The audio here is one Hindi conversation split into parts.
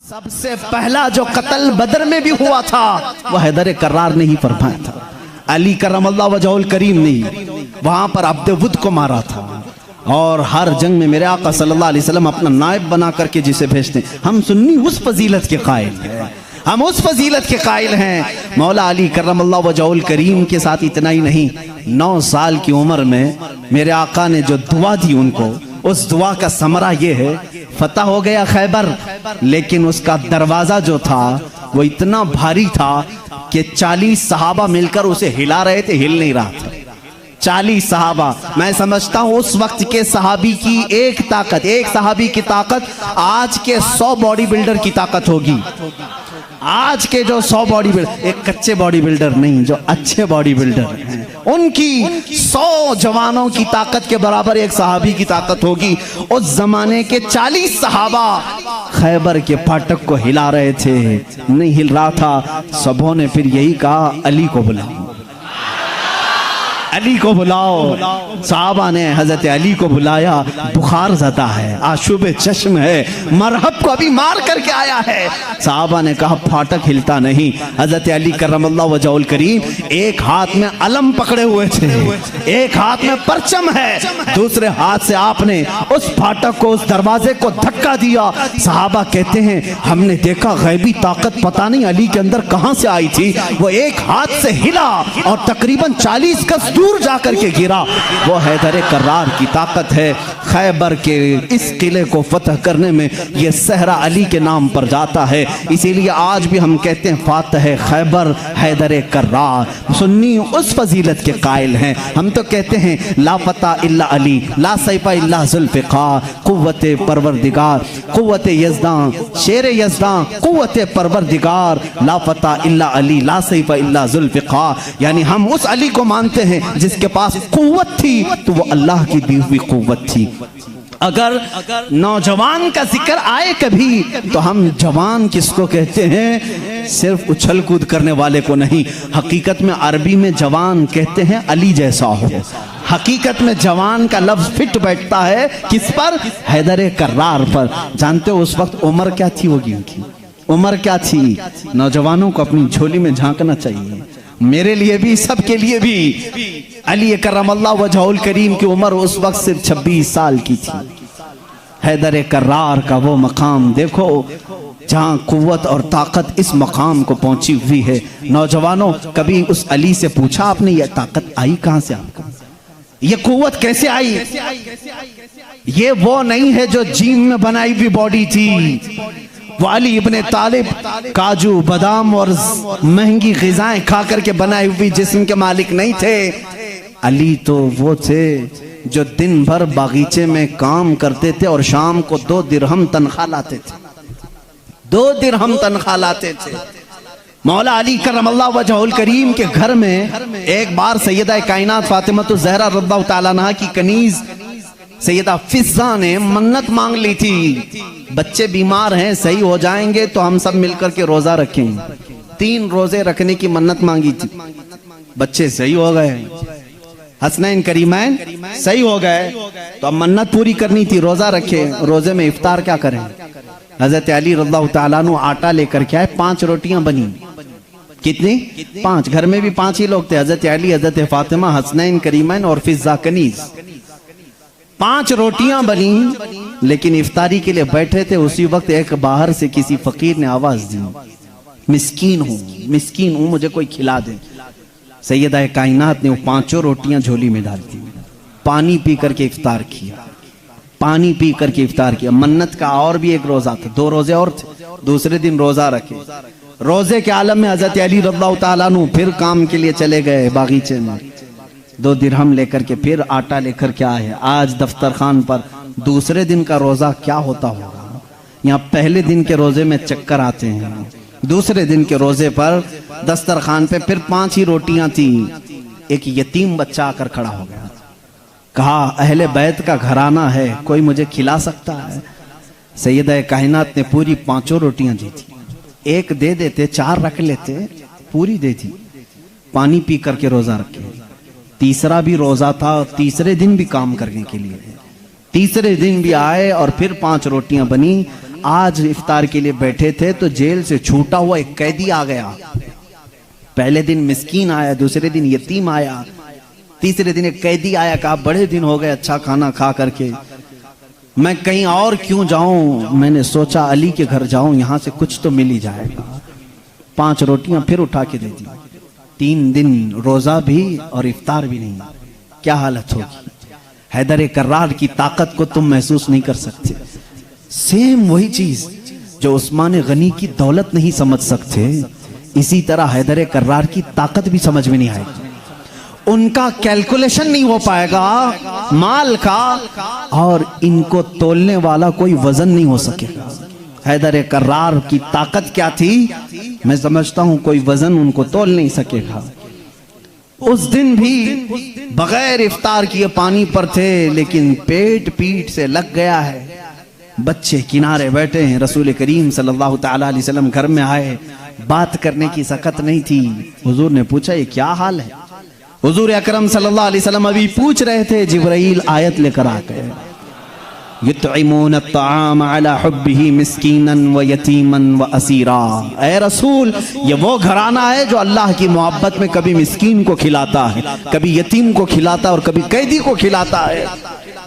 सबसे पहला जो कत्ल बदर में भी हुआ था वह हैदर कर्रार ने ही फरमाया था। अली करमल्लाहु वजहुल करीम ने वहां पर अब्दुवुद को मारा था। और हर जंग में मेरे आका सल्लल्लाहु अलैहि वसल्लम अपना नायब बना करके जिसे भेजते हैं। हम सुन्नी उस फजीलत के कायल हैं, हम उस फजीलत के कायल हैं। मौला अली करमल्लाहु वजहुल करीम के साथ इतना ही नहीं, 9 साल की उम्र में मेरे आका ने जो दुआ दी उनको, उस दुआ का समरा ये है, फतह हो गया खैबर, लेकिन उसका दरवाजा जो था वो इतना भारी था कि 40 सहाबा मिलकर उसे हिला रहे थे, हिल नहीं रहा था। 40 सहाबा, मैं समझता हूं उस वक्त के सहाबी की एक ताकत, एक सहाबी की ताकत आज के 100 बॉडी बिल्डर की ताकत होगी। आज के जो 100 बॉडी बिल्डर, एक कच्चे बॉडी बिल्डर नहीं, जो अच्छे बॉडी बिल्डर हैं, उनकी 100 जवानों की ताकत के बराबर एक सहाबी की ताकत होगी। उस जमाने के 40 सहाबा खैबर के फाटक को हिला रहे थे, नहीं हिल रहा था। सबों ने फिर यही कहा, अली को बुलाओ, अली को बुलाओ। साहबा ने हजरत अली को बुलाया। बुखार ज़दा है, आशुब चश्म है, मरहब को अभी मार करके आया है। साहबा ने कहा फाटक हिलता नहीं। हजरत अली करमल्लाहु वजहुल करीम एक हाथ में अलम पकड़े हुए थे, एक हाथ में परचम है, दूसरे हाथ से आपने उस फाटक को, उस दरवाजे को धक्का दिया। साहबा कहते हैं हमने देखा गैबी ताकत पता नहीं अली के अंदर कहां से आई थी, वो एक हाथ से हिला और तकरीबन 40 गज दूर जाकर के गिरा। वो हैदर कर्रार की ताकत है। खैबर के इस किले को फतह करने में ये सहरा अली के नाम पर जाता है। इसीलिए आज भी हम कहते हैं फातह खैबर हैदर कर्रार। सुन्नी उस फजीलत के कायल हैं। हम तो कहते हैं ला फतह इल्ला अली, ला सैफा इल्ला जुल्फ़िकार, कुव्वते परवरदिगार, कुव्वते यज़दां, शेर यज़दां, कुव्वते परवरदिगार, ला फतह इल्ला अली, ला सैफा इल्ला जुल्फ़िकार। यानी हम उस अली को मानते हैं जिसके पास कुव्वत थी तो वो अल्लाह की दी हुई कुव्वत थी। अगर नौजवान का जिक्र आए कभी तो हम जवान किसको कहते हैं? सिर्फ उछल कूद करने वाले को नहीं। हकीकत में अरबी में जवान कहते हैं अली जैसा हो। हकीकत में जवान का लफ्ज फिट बैठता है किस पर? हैदर कर्रार पर। जानते हो उस वक्त उम्र क्या थी होगी उनकी? उम्र क्या थी? नौजवानों को अपनी झोली में झांकना चाहिए, मेरे लिए भी, सबके लिए भी। अली करमल्लाहु वजहुल करीम की उम्र उस वक्त सिर्फ 26 साल की थी। हैदर कर्रार का वो मकाम देखो जहां कुव्वत और ताकत इस मकाम को पहुंची हुई है। नौजवानों, कभी उस अली से पूछा आपने ये ताकत आई कहां से आपको? ये कुव्वत कैसे आई? ये वो नहीं है जो जिम में बनाई हुई बॉडी थी। वो अली इब्ने तालिब काजू बादाम और महंगी ग़िज़ाएं खा करके बनाई हुई जिस्म के मालिक नहीं थे। अली तो वो थे जो दिन भर बागीचे में काम करते थे और शाम को 2 दिरहम तनख्वाह लाते थे, 2 दिरहम तनख्वाह लाते थे। मौला अली करमल्लाहु वजहुल करीम के घर में एक बार सैयदा कायनात फातिमतुज़ ज़हरा रज़ियल्लाहु तआला अन्हा की कनीज सैयदा फिज़्ज़ा ने मन्नत मांग ली थी, बच्चे बीमार हैं, सही हो जाएंगे तो हम सब मिलकर के रोजा रखेंगे। 3 रोजे रखने की मन्नत मांगी थी, बच्चे सही हो गए, हसनैन करीमैन सही हो गए, तो अब मन्नत पूरी करनी थी, रोजा रखे। रोजे में इफ्तार क्या करें? हजरत अली रज़ियल्लाहु तआला अन्हु आटा लेकर के आए, 5 रोटियां बनी। कितनी? 5। घर में भी 5 ही लोग थे, हजरत अली, हजरत फातिमा, हसनैन करीमैन और फिज़्ज़ा कनीज। 5 रोटियां बनी, लेकिन इफ्तारी के लिए बैठे थे। उसी वक्त एक बाहर से किसी फकीर ने आवाज दी, मिस्कीन हूं, मुझे कोई खिला दे। सैयदा कायनात ने वो 5 रोटियां झोली में डाल दी, पानी पी करके इफ्तार किया, पानी पी करके इफ्तार किया। मन्नत का और भी एक रोजा था, 2 रोजे और थे, दूसरे दिन रोजा रखे। रोजे के आलम में हजरत अली रज़ियल्लाहु तआला अन्हु फिर काम के लिए चले गए बागीचे में, 2 दिरहम लेकर के फिर आटा लेकर के आए। आज दफ्तर खान पर दूसरे दिन का रोजा क्या होता होगा? यहाँ पहले दिन के रोजे में चक्कर आते हैं, दूसरे दिन के रोजे पर दस्तरखान पे फिर 5 ही रोटियां थी। एक यतीम बच्चा आकर खड़ा हो गया, कहा अहले बैत का घराना है, कोई मुझे खिला सकता है? सैयदा कायनात ने पूरी 5 रोटियां दी थी, एक दे देते, 4 रख लेते, पूरी दे दी। पानी पी करके रोजा रखे। तीसरा भी रोजा था, तीसरे दिन भी काम करने के लिए, तीसरे दिन भी आए और फिर 5 रोटियां बनी। आज इफ्तार के लिए बैठे थे तो जेल से छूटा हुआ एक कैदी आ गया। पहले दिन मिस्कीन आया, दूसरे दिन यतीम आया, तीसरे दिन एक कैदी आया। कहा बड़े दिन हो गए अच्छा खाना खा करके, मैं कहीं और क्यों जाऊं। मैंने सोचा अली के घर जाऊं, यहां से कुछ तो मिल ही जाएगा। 5 रोटियां फिर उठा के दे दी। 3 दिन रोजा भी और इफ्तार भी नहीं। क्या हालत होगी। हैदर कर्रार की ताकत को तुम महसूस नहीं कर सकते। सेम वही चीज जो उस्मान गनी की दौलत नहीं समझ सकते, इसी तरह हैदर कर्रार की ताकत भी समझ में नहीं आएगी। उनका कैलकुलेशन नहीं हो पाएगा माल का, और इनको तोलने वाला कोई वजन नहीं हो सकेगा। हैदर कर्रार की ताकत क्या थी, मैं समझता हूं कोई वजन उनको तोल नहीं सकेगा। उस दिन भी बगैर इफ्तार किए पानी पर थे, लेकिन पेट पीठ से लग गया है। बच्चे किनारे बैठे हैं। रसूल करीम सल्लल्लाहु ताला अलैहि वसल्लम घर में आए, बात करने की सकत नहीं थी। हुजूर ने पूछा ये क्या हाल है। हुजूर अकरम सल्लल्लाहु अलैहि वसल्लम अभी पूछ रहे थे, जिब्राइल आयत लेकर आ गए। युतइमून अत्ताम अला हुब्बिही मिस्कीनन व यतीमन व असीरा। ऐ रसूल, ये वो घराना है जो अल्लाह की मोहब्बत में कभी मिस्कीन को खिलाता है, कभी यतीम को खिलाता है और कभी कैदी को खिलाता है।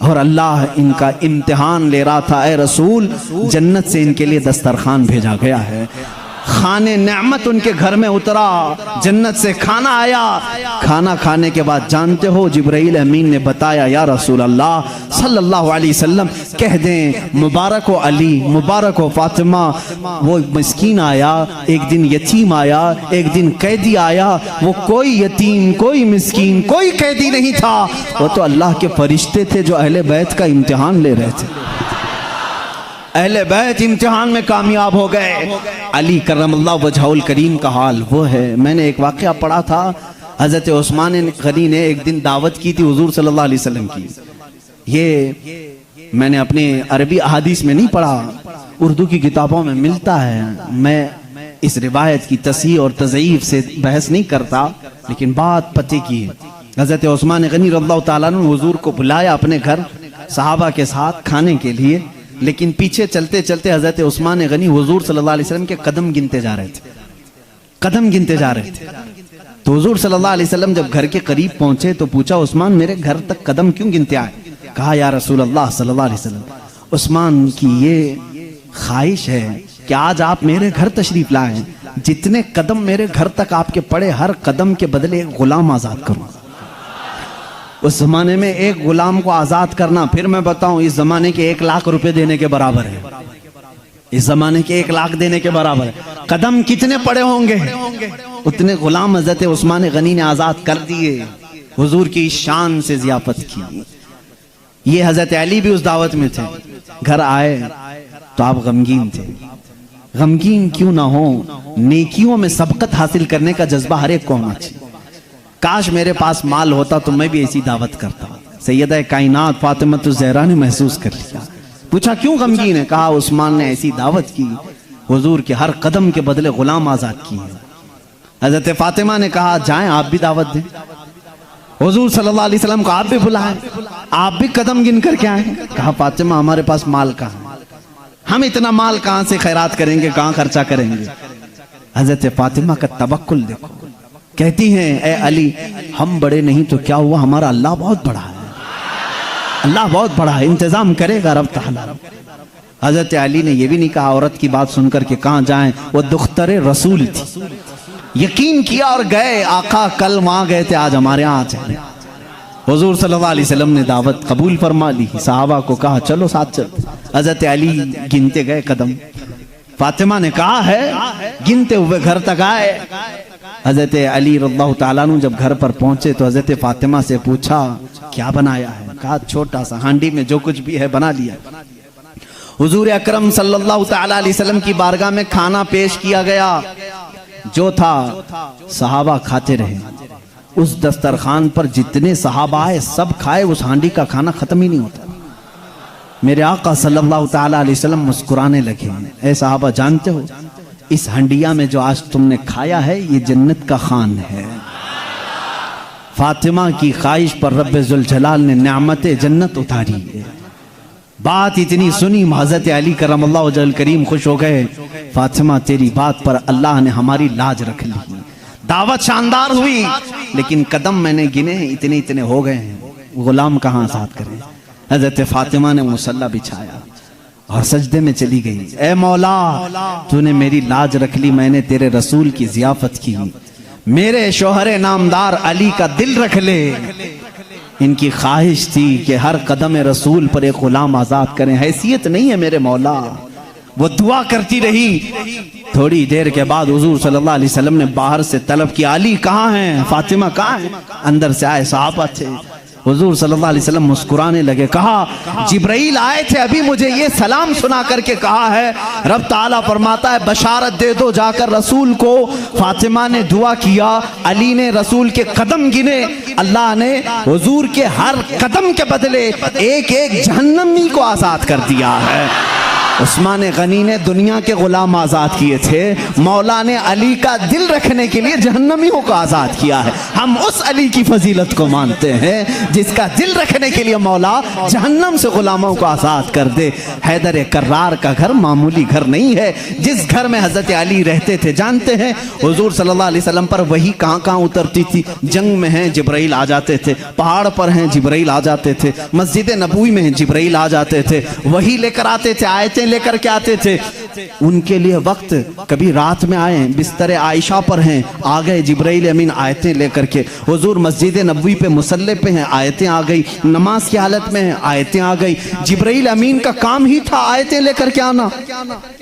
और अल्लाह इनका इम्तिहान ले रहा था। ऐ रसूल, जन्नत से इनके लिए दस्तरखान भेजा गया है। खाने नेमत उनके घर में उतरा, जन्नत से खाना आया। खाना खाने के बाद जानते हो जिब्राइल अमीन ने बताया, या रसूल अल्लाह सल्लल्लाहु अलैहि वसल्लम कह दें मुबारक हो अली, मुबारक हो फातिमा। वो मिस्कीन आया, एक दिन यतीम आया, एक दिन कैदी आया। वो कोई यतीम, कोई मिस्कीन, कोई कैदी नहीं था। वो तो अल्लाह के फरिश्ते थे जो अहले बैत का इम्तिहान ले रहे थे। अहले बैत इम्तिहान में कामयाब हो गए। अली करमल्लाहु वजहुल करीम का हाल वो है। मैंने एक वाक़या पढ़ा था, हज़रत उस्मान गनी ने एक दिन दावत की थी हुजूर सल्लल्लाहु अलैहि वसल्लम की। ये मैंने अपने अरबी अहादीस में नहीं पढ़ा, उर्दू की किताबों में मिलता है। मैं इस रिवायत की तस्हीह और तज़ईफ से बहस नहीं करता, लेकिन बात पते की है। हज़रत उस्मान गनी रज़ियल्लाहु ताला अन्हु हुजूर को बुलाया अपने घर सहाबा के साथ खाने के लिए, लेकिन पीछे चलते चलते हजरत उस्मान गनी हुजूर सल्लल्लाहु अलैहि वसल्लम के कदम गिनते जा रहे थे, कदम गिनते जा रहे थे। तो हुजूर सल्लल्लाहु अलैहि वसल्लम जब घर के करीब पहुंचे तो पूछा, उस्मान मेरे घर तक कदम क्यों गिनते आए। कहा, या रसूल अल्लाह सल्लल्लाहु अलैहि वसल्लम, उस्मान की ये ख्वाहिश है कि आज आप मेरे घर तशरीफ लाएं, जितने कदम मेरे घर तक आपके पड़े, हर कदम के बदले एक गुलाम आजाद करूं। उस जमाने में एक गुलाम को आजाद करना, फिर मैं बताऊं, इस जमाने के 1 लाख रुपए देने के बराबर है। इस जमाने के 1 लाख देने के बराबर है। कदम कितने पड़े होंगे, उतने गुलाम हजरत उस्मान गनी ने आजाद कर दिए। हुजूर की शान से जियाफत की। ये हजरत अली भी उस दावत में थे। घर आए तो आप गमगीन थे। गमगीन क्यों ना हो, नेकियों में सबकत हासिल करने का जज्बा हर एक को होना चाहिए। काश मेरे पास माल होता तो मैं भी ऐसी दावत करता। सैयदा कायनात फातिमा ज़हरा ने महसूस कर लिया। पूछा क्यों गमगीन है। कहा, उस्मान ने ऐसी दावत की, हुजूर के हर कदम के बदले गुलाम आजाद किए। हजरत फातिमा ने कहा, जाएं आप भी दावत दें, हुजूर सल्लल्लाहु अलैहि वसल्लम को आप भी बुलाएं, आप भी कदम गिन करके आए। कहा, फातिमा हमारे पास माल कहाँ, हम इतना माल कहाँ से खैरात करेंगे, कहाँ खर्चा करेंगे। हजरत फातिमा का तवक्कुल देखो। कहती हैं, ए अली, हम बड़े नहीं तो क्या हुआ, हमारा अल्लाह बहुत बड़ा है, अल्लाह बहुत बड़ा है, इंतजाम करेगा रब ताला। हजरत अली ने यह भी नहीं कहा औरत की बात सुनकर के कहाँ जाएं, वो दुख्तरे रसूल थी। यकीन किया और गए। आका कल वहां गए थे, आज हमारे यहाँ आ जाए। हुजूर सल्लल्लाहु अलैहि वसल्लम ने दावत कबूल फरमा ली। सहाबा को कहा चलो साथ चलते। हजरत अली गिनते गए कदम। फातिमा ने कहा है, गिनते हुए घर तक आए। हजरत अली रज़ियल्लाहु ताला अन्हु जब घर पर पहुंचे तो हजरत फातिमा से पूछा, क्या बनाया है। कहा, छोटा सा हांडी में जो कुछ भी है बना लिया। हुजूर अकरम सल्लल्लाहु ताला अलैहि वसल्लम की बारगाह में खाना पेश किया गया। जो था सहाबा खाते रहे। उस दस्तरखान पर जितने सहाबा आए सब खाए, उस हांडी का खाना खत्म ही नहीं होता। मेरे आका सल्लल्लाहु ताला अलैहि वसल्लम मुस्कुराने लगे। ऐ सहाबा, जानते हो इस हंडिया में जो आज तुमने खाया है ये जन्नत का खान है। फातिमा की ख्वाहिश पर रब्बे जुल जलाल ने नेमत जन्नत उतारी है। बात इतनी सुनी हज़रत अली करमल्लाहु वजहल करीम खुश हो गए। फातिमा तेरी बात पर अल्लाह ने हमारी लाज रख ली, दावत शानदार हुई, लेकिन कदम मैंने गिने इतने इतने हो गए हैं, गुलाम कहाँ आजाद करें। हज़रत फातिमा ने मुसल्ला बिछाया और सजदे में चली गई। ए मौला तूने मेरी लाज रख ली, मैंने तेरे रसूल की जियाफत की, मेरे शोहरे नामदार अली का दिल रख ले। इनकी ख्वाहिश थी कि हर कदम रसूल पर एक गुलाम आजाद करें, हैसियत नहीं है मेरे मौला। वो दुआ करती रही। थोड़ी देर के बाद हुजूर सल्लल्लाहु अलैहि वसल्लम ने बाहर से तलब किया, अली कहाँ हैं, फातिमा कहाँ हैं। अंदर से आए सहाबा थे। हुजूर सल्लल्लाहु अलैहि वसल्लम मुस्कुराने लगे, कहा जिब्राइल आए थे, अभी मुझे ये सलाम सुना करके कहा है, रब ताला फरमाता है बशारत दे दो जाकर रसूल को। फातिमा ने दुआ किया, अली ने रसूल के कदम गिने, अल्लाह ने हुजूर के हर कदम के बदले एक एक जहन्नमी को आजाद कर दिया है। उस्मान गनी ने दुनिया के गुलाम आज़ाद किए थे, मौला ने अली का दिल रखने के लिए जहन्नमियों को आज़ाद किया है। हम उस अली की फजीलत को मानते हैं जिसका दिल रखने के लिए मौला जहन्नम से गुलामों को आज़ाद कर दे। हैदर कर्रार का घर मामूली घर नहीं है। जिस घर में हज़रत अली रहते थे जानते हैं हुजूर सल्लल्लाहु अलैहि वसल्लम पर वही कहाँ कहाँ उतरती थी। जंग में हैं जिब्राइल आ जाते थे, पहाड़ पर हैं जिब्राइल आ जाते थे, मस्जिद नबवी में हैं जिब्राइल आ जाते थे, वही लेकर आते थे, आयतें लेकर के आते थे। उनके लिए वक्त, कभी रात में आए बिस्तर आयशा पर हैं, आ गए जिब्राइल अमीन आयतें लेकर के। हुजूर मस्जिद नबवी पे मुसल्ले पे हैं, आयतें आ गई। नमाज की हालत में हैं, आयतें आ गई। जिब्राइल अमीन का काम ही था आयतें लेकर के आना।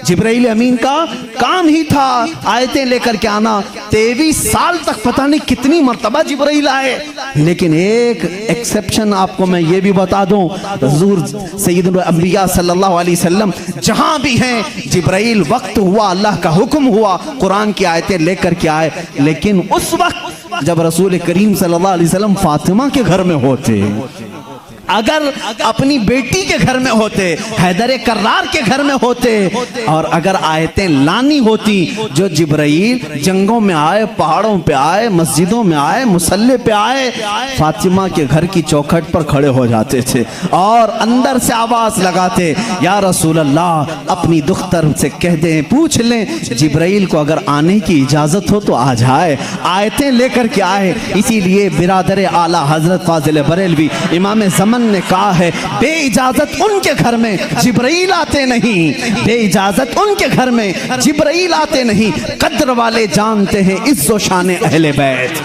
जिब्राइल अमीन का काम ही था आयतें लेकर के आना। 23 साल तक पता नहीं कितनी मर्तबा जिब्राइल आए, लेकिन एक एक्सेप्शन आपको मैं ये भी बता दूं, हुजूर सैयदुल अंबिया सल्लल्लाहु अलैहि वसल्लम जहां भी हैं जिब्राइल वक्त हुआ, अल्लाह का हुक्म हुआ, कुरान की आयतें लेकर के आए। लेकिन उस वक्त जब रसूल करीम सल्लल्लाहु अलैहि वसल्लम फातिमा के घर में होते, अगर अपनी बेटी के घर में होते, हैदर कर्रार के घर में होते, और अगर आयतें लानी होती जो जिब्राइल जंगों में आए, पहाड़ों पे आए, मस्जिदों में आए, मुसल्ले पे आए, फातिमा के घर की चौखट पर खड़े हो जाते थे और अंदर से आवाज लगाते, या रसूल अल्लाह अपनी दुख्तर से कह दें, पूछ लें जिब्राइल को अगर आने की इजाजत हो तो आ जाए, आयतें लेकर के आए। इसीलिए बिरादर आला हजरत फाजिल बरेलवी इमाम ज़मान ने कहा है, बे इजाजत उनके घर में जिब्राइल आते नहीं, बे इजाजत उनके घर में जिब्राइल आते नहीं। कद्र वाले जानते हैं इज्जो शान अहले बैत।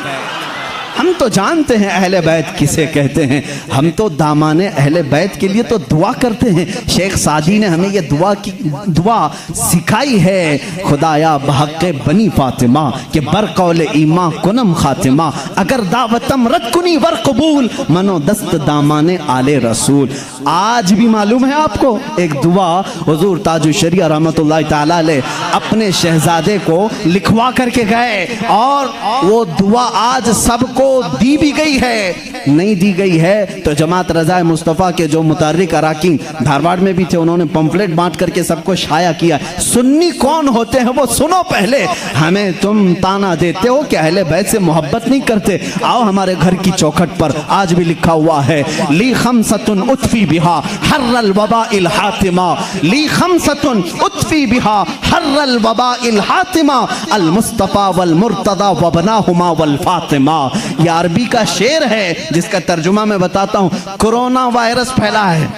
हम तो जानते हैं अहले बैत किसे कहते हैं, हम तो दामाने अहले बैत के लिए तो दुआ करते हैं। शेख सादी ने हमें ये दुआ सिखाई है, खुदाया बहक़ बनी फातिमा के बरकौल ईमा कुनम खातिमा, अगर दावतम रद कुनी वर कबूल मनो दस्त दामाने आले रसूल। आज भी मालूम है आपको एक दुआ हुजूर ताजुल शरिया रहमतुल्लाह ताला अलैह अपने शहजादे को लिखवा करके गए, और वो दुआ आज सबको दी भी गई है, नहीं दी गई है तो जमात रज़ाए मुस्तफ़ा के जो मुतारिक अराकीन धारवाड़ में भी थे, उन्होंने पंफलेट बांट करके सबको शाया किया। सुन्नी कौन होते हैं वो सुनो पहले, हमें तुम ताना देते हो कि अहले बैत से मोहब्बत नहीं करते। आओ हमारे घर की चौखट पर आज भी लिखा हुआ है, ली खमसतुन उतफी बिहा हर्रल वबाइल हातिमा, ली खमसतुन उतफी बिहा हर्रल वबाइल हातिमा, अल मुस्तफ़ा वल मुर्तदा वबनाहुमा वल फातिमा। ये अरबी का शेर है जिसका तर्जुमा मैं बताता हूं। कोरोना वायरस फैला है,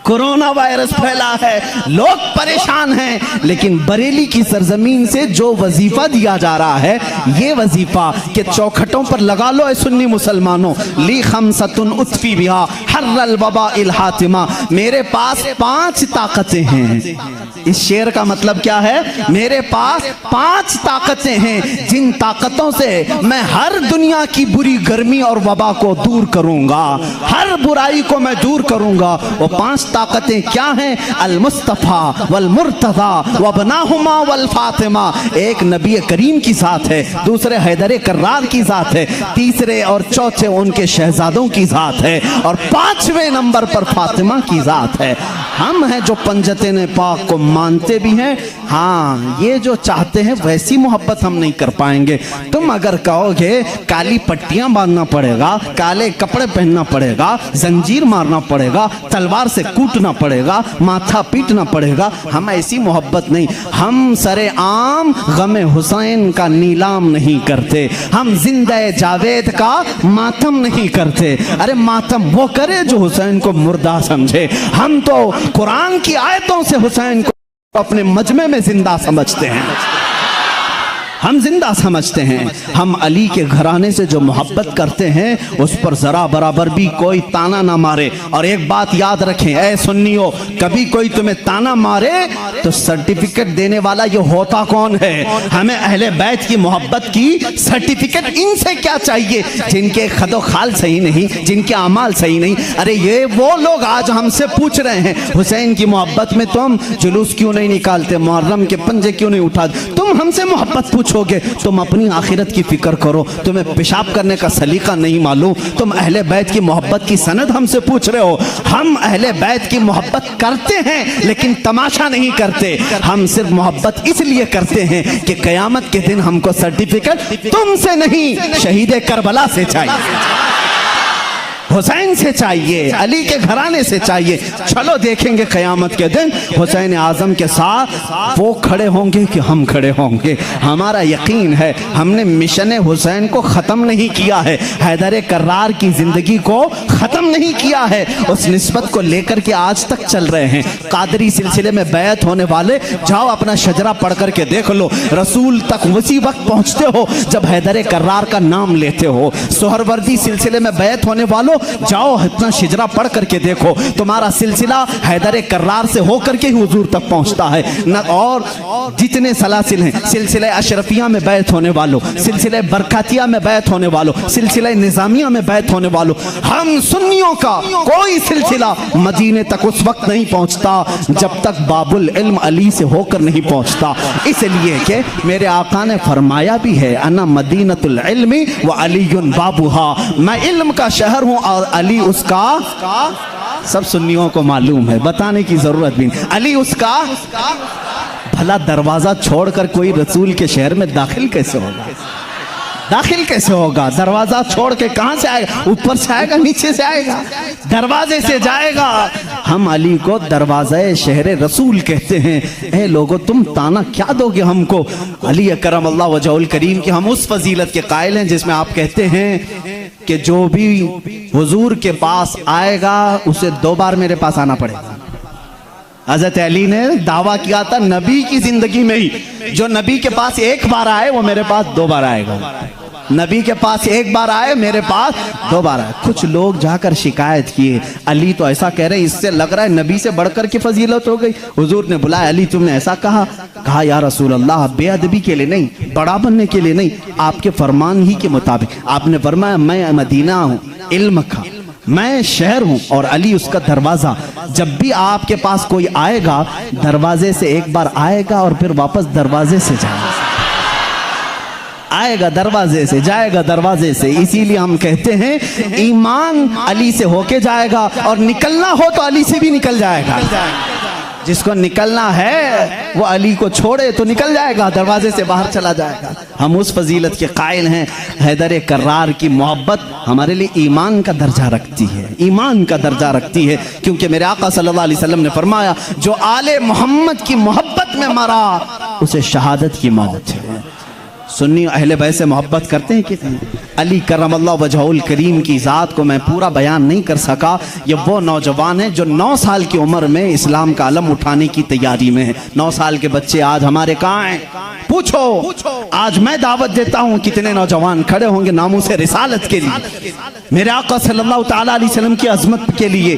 कोरोना वायरस फैला है, लोग परेशान हैं, लेकिन बरेली की सरजमीन से जो वजीफा दिया जा रहा है, ये वजीफा के चौखटों पर लगा लो सुन्नी मुसलमानों, ली खमसतुन उतफी बिहा हर्रल वबाइल हातिमा, मेरे पास 5 ताकतें हैं। इस शेर का मतलब क्या है, मेरे पास 5 ताकतें हैं जिन ताकतों से मैं हर दुनिया की बुरी गर्मी और वबा को दूर करूंगा, हर बुराई को मैं दूर करूंगा। वो 5 ताकतें क्या हैं, अल मुस्तफ़ा वल मुर्तज़ा वबनाहुमा वल फातिमा। एक नबी करीम की ज़ात है, दूसरे हैदर कर्रार की ज़ात है, तीसरे और चौथे उनके शहजादों की ज़ात है, और 5वें नंबर पर फातिमा की ज़ात है। हम हैं जो पंजतन पाक को मानते भी हैं, हाँ, ये जो चाहते हैं वैसी मोहब्बत हम नहीं कर पाएंगे। तुम अगर कहोगे काली पट्टियां बांधना पड़ेगा, काले कपड़े पहनना पड़ेगा, जंजीर मारना पड़ेगा, तलवार से कूटना पड़ेगा, माथा पीटना पड़ेगा, हम ऐसी मोहब्बत नहीं। हम सरे आम गमे हुसैन का नीलाम नहीं करते, हम जिंदे जावेद का मातम नहीं करते। अरे मातम वो करे जो हुसैन को मुर्दा समझे। हम तो कुरान की आयतों से हुसैन को अपने मजमे में जिंदा समझते हैं, हम जिंदा समझते हैं। हम अली के घराने से जो मोहब्बत करते हैं उस पर जरा बराबर भी कोई ताना ना मारे। और एक बात याद रखें ऐ सुन्नियों, कभी कोई तुम्हें ताना मारे तो सर्टिफिकेट देने वाला ये होता कौन है? हमें अहले बैत की मोहब्बत की सर्टिफिकेट इनसे क्या चाहिए जिनके खदो खाल सही नहीं, जिनके अमाल सही नहीं। अरे ये वो लोग आज हमसे पूछ रहे हैं हुसैन की मोहब्बत में तुम जुलूस क्यों नहीं निकालते, मुहर्रम के पंजे क्यों नहीं उठाते। तुम हमसे मोहब्बत पूछोगे, तुम अपनी आखिरत की फिक्र करो। तुम्हें पेशाब करने का सलीका नहीं मालूम, तुम अहले बैत की मोहब्बत की सनद हमसे पूछ रहे हो। हम अहले बैत की मोहब्बत करते हैं लेकिन तमाशा नहीं करते। हम सिर्फ मोहब्बत इसलिए करते हैं कि कयामत के दिन हमको सर्टिफिकेट तुमसे नहीं शहीद करबला से चाहिए, हुसैन से चाहिए, अली के घराने से चाहिए। चलो देखेंगे क़यामत के दिन हुसैन आज़म के साथ वो खड़े होंगे कि हम खड़े होंगे। हमारा यकीन है हमने मिशन हुसैन को ख़त्म नहीं किया है, हैदर कर्रार की ज़िंदगी को ख़त्म नहीं किया है, उस निस्बत को लेकर के आज तक चल रहे हैं। कादरी सिलसिले में बैत होने वाले जाओ अपना शजरा पढ़ करके देख लो, रसूल तक उसी वक्त पहुँचते हो जब हैदर कर्रार का नाम लेते हो। सोहरवर्दी सिलसिले में बैत होने वालों जाओ अपना शिजरा पढ़ करके देखो, तुम्हारा सिलसिला हैदर कर्रार से होकर के ही हुजूर तक पहुंचता है न। और जितने सलासिल हैं, सिलसिला अशरफिया में बैत होने वालों, सिलसिला बरकातिया में बैत होने वालों, सिलसिला निजामिया में बैत होने वालों, हम सुन्नियों का कोई सिलसिला मदीने तक उस वक्त नहीं पहुंचता जब तक बाबुल इल्म अली से होकर नहीं पहुंचता। इसलिए कि मेरे आका ने फरमाया भी है अना मदीनतुल इल्मी व अलीयुन बाबुहा, मैं इल्म का शहर हूं और अली उसका। सब सुन्नियों को मालूम है, बताने की जरूरत भी नहीं। अली उसका। भला दरवाजा छोड़कर कोई रसूल के शहर में दाखिल कैसे होगा? दाखिल कैसे होगा? दरवाजा छोड़ के कहां से आएगा? ऊपर से आएगा, नीचे से आएगा, दरवाजे से जाएगा। हम अली को दरवाज़े शहर रसूल कहते हैं। ए लोगों, तुम ताना क्या दोगे हमको? अली करम अल्लाह वजहुल करीम की हम उस फजीलत के कायल हैं जिसमें आप कहते हैं कि जो भी हुजूर के पास आएगा उसे 2 बार मेरे पास आना पड़ेगा। हज़रत अली ने दावा किया था नबी की जिंदगी में ही, जो नबी के पास 1 बार आए वो मेरे पास 2 बार आएगा। नबी के पास 1 बार आए, मेरे पास 2 बार आए। कुछ लोग जाकर शिकायत किए, अली तो ऐसा कह रहे हैं, इससे लग रहा है नबी से बढ़कर के फजीलत हो गई। हुजूर ने बुलाया, अली तुमने ऐसा कहा? कहा या रसूल अल्लाह, बेअदबी के लिए नहीं, बड़ा बनने के लिए नहीं, आपके फरमान ही के मुताबिक। आपने फरमाया मैं मदीना हूँ इल्म का, मैं शहर हूं और अली उसका दरवाजा। जब भी आपके पास कोई आएगा दरवाजे से 1 बार आएगा और फिर वापस दरवाजे से जाएगा, आएगा दरवाजे से, जाएगा दरवाजे से। इसीलिए हम कहते हैं ईमान अली से होके जाएगा और निकलना हो तो अली से भी निकल जाएगा। जिसको निकलना है वो अली को छोड़े तो निकल जाएगा, दरवाजे से बाहर चला जाएगा। हम उस फजीलत के कायल हैं। हैदर कर्रार की मोहब्बत हमारे लिए ईमान का दर्जा रखती है, ईमान का दर्जा रखती है, क्योंकि मेरे आका सल्लल्लाहु अलैहि वसल्लम ने फरमाया जो आले मोहम्मद की मोहब्बत में मरा उसे शहादत की मौत है। सुन्नी अहले बैत से मोहब्बत करते हैं कितने? अली करमल्लाह वजहुल करीम की ज़ात को मैं पूरा बयान नहीं कर सका। ये वो नौजवान है जो 9 साल की उम्र में इस्लाम का अलम उठाने की तैयारी में है। 9 साल के बच्चे आज हमारे कहाँ हैं? पूछो। आज मैं दावत देता हूँ, कितने नौजवान खड़े होंगे नामूस रिसालत के लिए, मेरे आका सल्लल्लाहु ताला अलैहि वसल्लम की अजमत के लिए।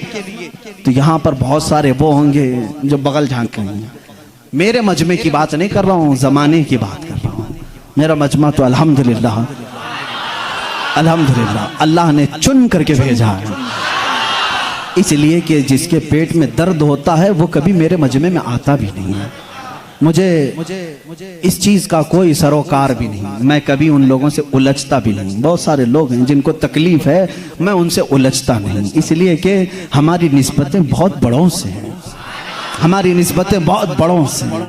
तो यहाँ पर बहुत सारे वो होंगे जो बगल झांक रहे हैं। मेरे मजमे की बात नहीं कर रहा हूँ, ज़माने की बात कर रहा हूँ। मेरा मजमा तो अल्हम्दुलिल्लाह अल्लाह ने चुन करके भेजा है, इसलिए कि जिसके पेट में दर्द होता है वो कभी मेरे मजमे में आता भी नहीं है। मुझे इस चीज़ का कोई सरोकार भी नहीं, मैं कभी उन लोगों से उलझता भी नहीं। बहुत सारे लोग हैं जिनको तकलीफ है, मैं उनसे उलझता नहीं, इसलिए कि हमारी निस्बतें बहुत बड़ों से हैं, हमारी निस्बतें बहुत बड़ों से हैं।